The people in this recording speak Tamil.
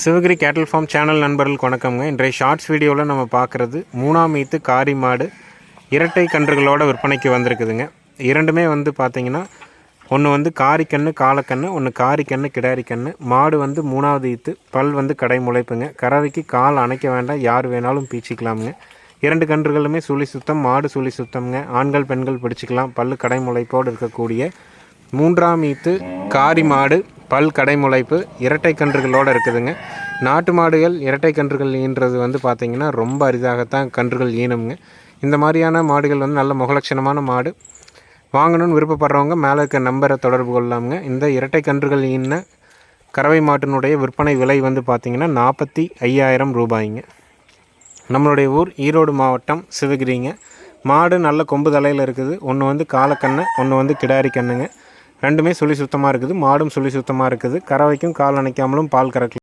சிவகிரி கேட்டில் ஃபார்ம் சேனல் நண்பர்களுக்கு வணக்கம்ங்க. இன்றைய ஷார்ட்ஸ் வீடியோவில் நம்ம பார்க்குறது 3ஆம் ஈத்து காரி மாடு இரட்டை கன்றுகளோட விற்பனைக்கு வந்திருக்குதுங்க. இரண்டுமே வந்து பார்த்திங்கன்னா ஒன்று வந்து காரிக்கன்று காலக்கன்று, ஒன்று காரிக்கன்று கிடாரிக்கன்று. மாடு வந்து 3ஆவது ஈத்து, பல் வந்து கடை முளைப்புங்க. கறவைக்கு கால் அணைக்க வேண்டாம், யார் வேணாலும் பீச்சிக்கலாமுங்க. இரண்டு கன்றுகளுமே சுழி சுத்தம், மாடு சுழி சுத்தம்ங்க. ஆண்கள் பெண்கள் பிடிச்சிக்கலாம். பல்லு கடை முளைப்போடு இருக்கக்கூடிய 3ஆம் ஈத்து காரி மாடு, பல் கடை முளைப்பு, இரட்டை கன்றுகளோடு இருக்குதுங்க. நாட்டு மாடுகள் இரட்டை கன்றுகள் ஈன்றது வந்து பார்த்திங்கன்னா ரொம்ப அரிதாகத்தான் கன்றுகள் ஈனுங்க. இந்த மாதிரியான மாடுகள் வந்து நல்ல முகலட்சணமான மாடு. வாங்கணும்னு விருப்பப்படுறவங்க மேலே இருக்க நம்பரை தொடர்பு கொள்ளலாமுங்க. இந்த இரட்டை கன்றுகள் ஈன கறவை மாட்டினுடைய விற்பனை விலை வந்து பார்த்திங்கன்னா 45,000 ரூபாய்ங்க. நம்மளுடைய ஊர் ஈரோடு மாவட்டம் சிவகிரிங்க. மாடு நல்ல கொம்பு தலையில் இருக்குது. ஒன்று வந்து காலக்கண்ணு, ஒன்று வந்து கிடாரி கண்ணுங்க. ரெண்டுமே சுழி சுத்தமாக இருக்குது. மாடும் சுழி சுத்தமாக இருக்குது. கறவைக்கும் கால் அணைக்காமலும் பால் கறக்கலாம்.